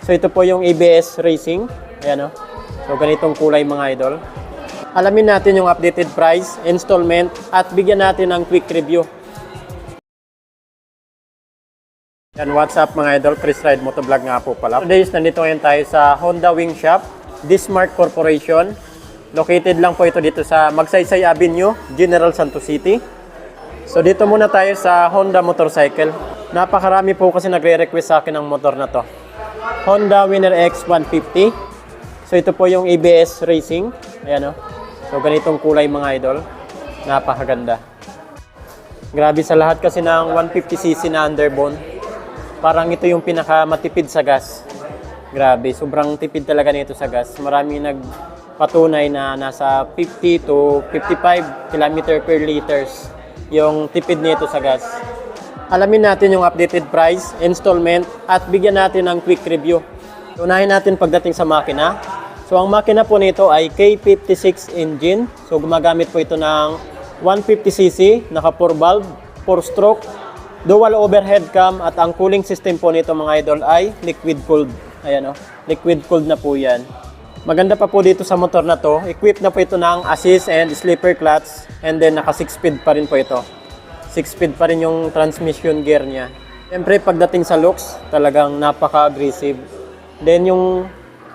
So ito po yung ABS Racing. Ayan o. So ganitong kulay mga idol. Alamin natin yung updated price, installment, at bigyan natin ng quick review. Yan, what's up mga idol? Chris Ride Motovlog nga po pala. Today nandito ngayon tayo sa Honda Wing Shop, Dismart Corporation. Located lang po ito dito sa Magsaysay Avenue, General Santos City. So dito muna tayo sa Honda motorcycle. Napakarami po kasi nagre-request sa akin ng motor na to. Honda Winner X 150. So ito po yung ABS Racing. Ayan o. So ganitong kulay mga idol. Napakaganda. Grabe sa lahat kasi ng 150cc na underbone. Parang ito yung pinakamatipid sa gas. Grabe, sobrang tipid talaga nito sa gas. Maraming nagpatunay na nasa 50 to 55 km per liters yung tipid nito sa gas. Alamin natin yung updated price, installment, at bigyan natin ng quick review. Unahin natin pagdating sa makina. So ang makina po nito ay K56 engine. So gumagamit po ito ng 150cc, naka 4 valve, 4 stroke, dual overhead cam, at ang cooling system po nito mga idol ay liquid cooled. Ayan o, liquid cooled na po yan. Maganda pa po dito sa motor na to, equipped na po ito ng assist and slipper clutch, and then naka 6 speed pa rin po ito. 6 speed pa rin yung transmission gear niya. Siyempre pagdating sa looks, talagang napaka-aggressive. Then yung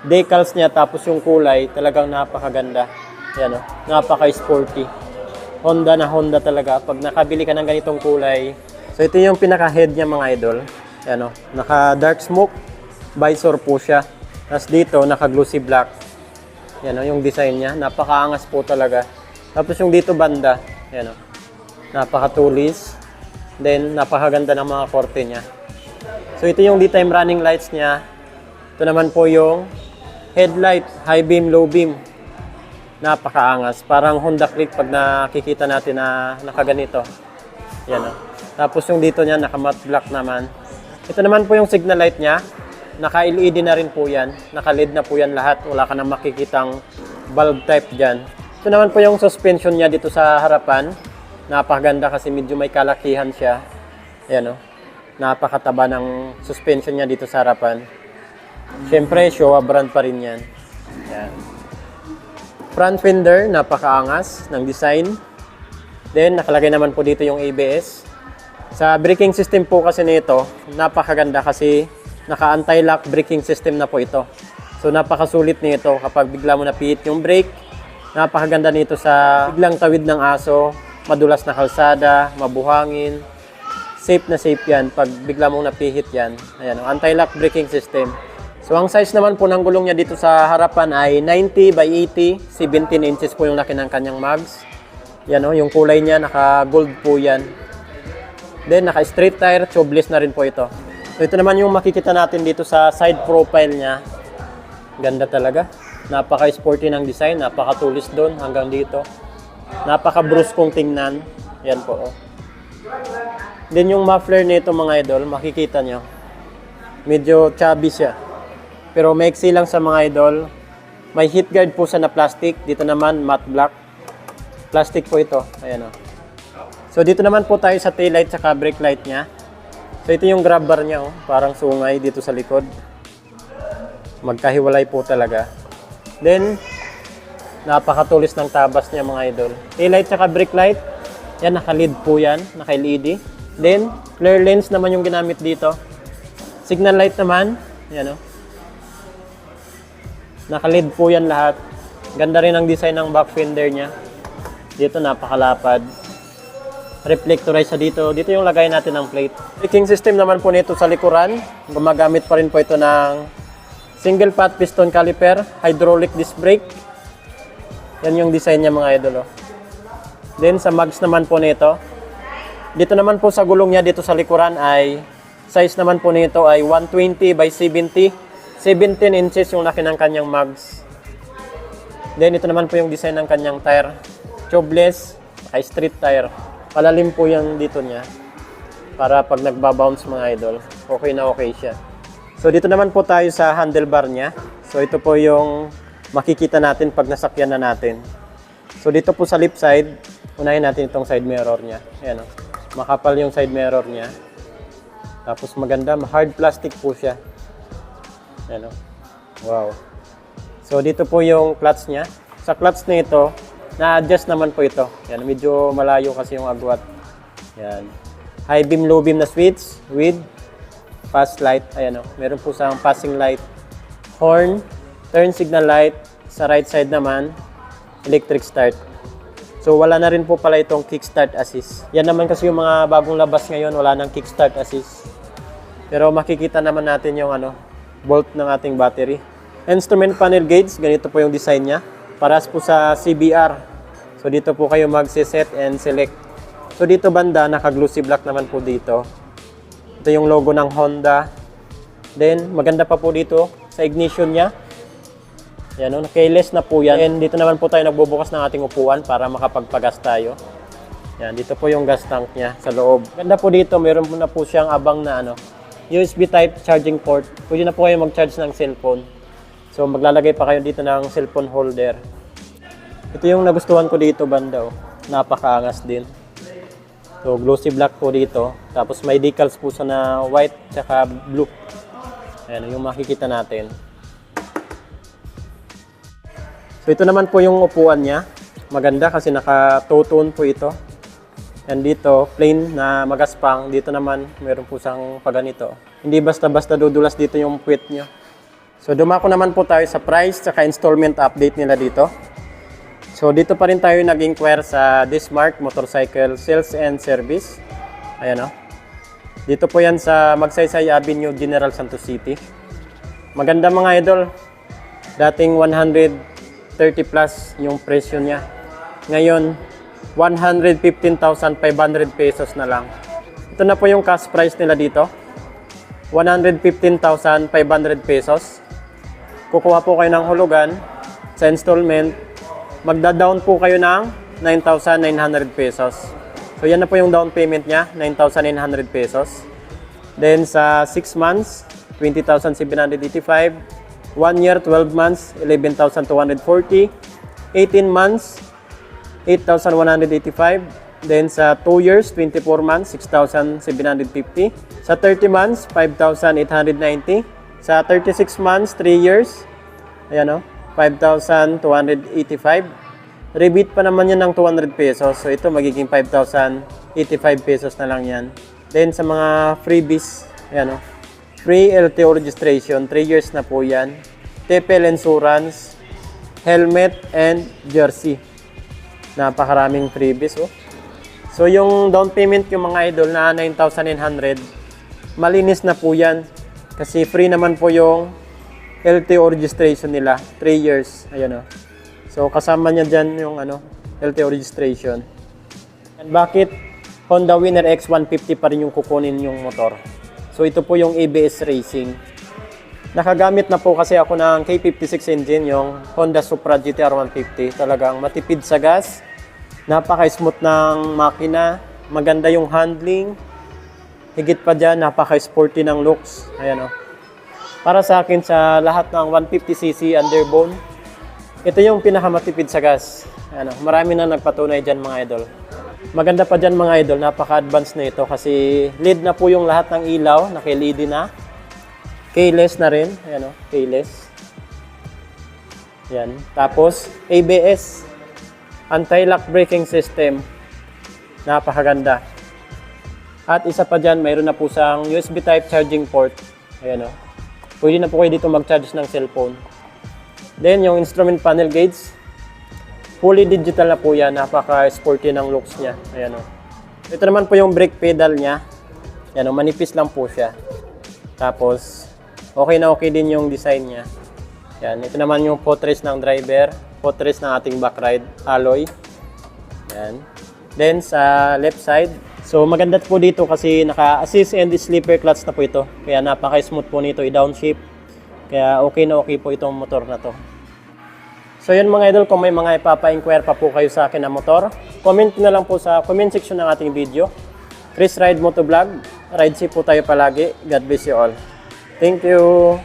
decals niya tapos yung kulay, talagang napakaganda. Ayan o, napaka-sporty. Honda na Honda talaga pag nakabili ka ng ganitong kulay. So ito yung pinaka-head niya mga idol. Ayan o, naka-dark smoke visor po siya. Tapos dito, naka-glossy black. Ayan o, yung design niya. Napakaangas po talaga. Tapos yung dito banda, ayan o, napakatulis. Then, napakaganda ng mga korte niya. So ito yung daytime running lights niya. Ito naman po yung headlight, high beam, low beam. Napakaangas. Parang Honda Click pag nakikita natin na nakaganito. Yan o. Tapos yung dito niya, naka-matte black naman. Ito naman po yung signal light niya. Naka-LED na rin po yan. Naka-LED na po yan lahat. Wala ka nang makikitang bulb type dyan. Ito naman po yung suspension niya dito sa harapan. Napakaganda kasi medyo may kalakihan siya. Ayan o. Napakataba ng suspension niya dito sa harapan. Siyempre, Showa brand pa rin yan. Ayan. Front fender, napakaangas ng design. Then, nakalagay naman po dito yung ABS. Sa braking system po kasi nito, napakaganda kasi naka-anti-lock braking system na po ito. So, napakasulit nito kapag bigla mo napihit yung brake. Napakaganda nito sa biglang tawid ng aso, madulas na kalsada, mabuhangin. Safe na safe yan pag bigla mong napihit yan. Ayan, anti-lock braking system. So, ang size naman po ng gulong niya dito sa harapan ay 90 by 80, 17 inches po yung laki ng kanyang mags. Yan o, yung kulay niya, naka-gold po yan. Then, naka-straight tire, tubeless na rin po ito. So, ito naman yung makikita natin dito sa side profile niya. Ganda talaga. Napaka-sporty ng design, napaka-tulis doon hanggang dito. Napaka-bruskong tingnan. Yan po. Oh. Then, yung muffler nito mga idol, makikita nyo. Medyo chubby siya. Pero maiksi lang sa mga idol. May heat guard po sa na plastic. Dito naman matte black. Plastic po ito. Ayan o. So dito naman po tayo sa tail light at brake light niya. So ito yung grab bar niya. Oh. Parang sungay dito sa likod. Magkahiwalay po talaga. Then napakatulis ng tabas niya mga idol. Tail light at brake light. Yan, naka-LED po yan. Naka-LED. Then flare lens naman yung ginamit dito. Signal light naman. Yan o. Naka-LED po yan lahat. Ganda rin ang design ng back fender niya. Dito napakalapad. Reflectorize sa dito. Dito yung lagay natin ng plate. Braking system naman po nito sa likuran. Gumagamit pa rin po ito ng single pot piston caliper, hydraulic disc brake. Yan yung design niya mga idol. Oh. Then sa mags naman po nito. Dito naman po sa gulong niya dito sa likuran ay size naman po nito ay 120 by 70. 17 inches yung laki ng kanyang mags. Then ito naman po yung design ng kanyang tire. Tubeless, ay street tire. Palalim po yung dito niya. Para pag nagbabounce mga idol, okay na okay siya. So dito naman po tayo sa handlebar niya. So ito po yung makikita natin pag nasakyan na natin. So dito po sa left side, unahin natin itong side mirror niya. Ayan o. Makapal yung side mirror niya. Tapos maganda, hard plastic po siya. Ayan o. Wow. So dito po yung clutch niya. Sa clutch na ito, na-adjust naman po ito. Yan, medyo malayo kasi yung agwat. Yan. High beam, low beam na switch with fast light. Ayan o. Meron po siyang passing light. Horn, turn signal light. Sa right side naman, electric start. So wala na rin po pala itong kickstart assist. Yan naman kasi yung mga bagong labas ngayon, wala nang kickstart assist. Pero makikita naman natin yung volt ng ating battery. Instrument panel gauge, ganito po yung design niya. Paras po sa CBR. So dito po kayo magse-set and select. So dito banda, naka-glossy black naman po dito. Ito yung logo ng Honda. Then maganda pa po dito sa ignition niya. Yan o, keyless na po yan. And dito naman po tayo nagbubukas ng ating upuan para makapagpagas tayo. Yan, dito po yung gas tank niya sa loob. Ganda po dito, meron po na po siyang abang na USB type charging port. Pwede na po kayo mag-charge ng cellphone. So maglalagay pa kayo dito ng cellphone holder. Ito yung nagustuhan ko dito banda o. Napakaangas din. So glossy black po dito. Tapos may decals po sa na white tsaka blue. Ayan yung makikita natin. So ito naman po yung upuan niya. Maganda kasi naka-two-tone po ito. And dito, plain na magaspang. Dito naman, meron po siyang paganito. Hindi basta-basta dudulas dito yung puwet niyo. So dumako naman po tayo sa price saka installment update nila dito. So dito pa rin tayo nag-inquire sa Dismark Motorcycle Sales and Service. Ayan o. Dito po yan sa Magsaysay Avenue, General Santos City. Maganda mga idol. Dating 130 plus yung presyo niya. Ngayon, 115,500 pesos na lang. Ito na po yung cash price nila dito. 115,500 pesos. Kukuha po kayo ng hulugan sa installment. Magda-down po kayo ng 9,900 pesos. So yan na po yung down payment niya, 9,900 pesos. Then sa 6 months, 20,785. 1 year, 12 months, 11,240. 18 months, 8,185. Then sa 2 years, 24 months, 6,750. Sa 30 months, 5,890. Sa 36 months, 3 years, ayan o, 5,285. Rebate pa naman yan ng 200 pesos. So ito magiging 5,085 pesos na lang yan. Then sa mga freebies, ayan o, free LTO registration, 3 years na po yan. TPL insurance, helmet, and jersey. Napakaraming freebies oh. So yung down payment yung mga idol na 9,900, malinis na po yan. Kasi free naman po yung LTO registration nila, 3 years. Ayan oh. So kasama niya dyan yung LTO registration. And bakit Honda Winner X150 pa rin yung kukunin yung motor? So ito po yung ABS Racing. Nakagamit na po kasi ako ng K56 engine, yung Honda Supra GTR 150. Talagang matipid sa gas, napaka-smooth ng makina, maganda yung handling. Higit pa dyan, napaka-sporty ng looks. Ayan o. Para sa akin, sa lahat ng 150cc underbone, ito yung pinakamatipid sa gas. Ayan o. Marami na nagpatunay dyan mga idol. Maganda pa dyan mga idol, napaka-advanced na ito kasi LED na po yung lahat ng ilaw, naka-LED na. Keyless na rin, ayan o, keyless. Yan. Tapos, ABS, anti-lock braking system. Napakaganda. At isa pa dyan, mayroon na po siyang USB type charging port. Ayan o. Pwede na po kayo dito mag-charge ng cellphone. Then, yung instrument panel gauge, fully digital na po yan. Napaka-sporty ng looks niya. Ayan o. Ito naman po yung brake pedal niya. Ayan o, manipis lang po siya. Tapos, okay na okay din yung design niya. Yan, ito naman yung footrest ng driver, footrest ng ating backride alloy. Yan. Then sa left side, so maganda po dito kasi naka-assist and sleeper clutch na po ito. Kaya napaka-smooth po nito i-downshift. Kaya okay na okay po itong motor na to. So yun mga idol, kung may mga ipapa-inquire pa po kayo sa akin na motor, comment na lang po sa comment section ng ating video. Chris Ride Motovlog, ride safe po tayo palagi. God bless you all. Thank you.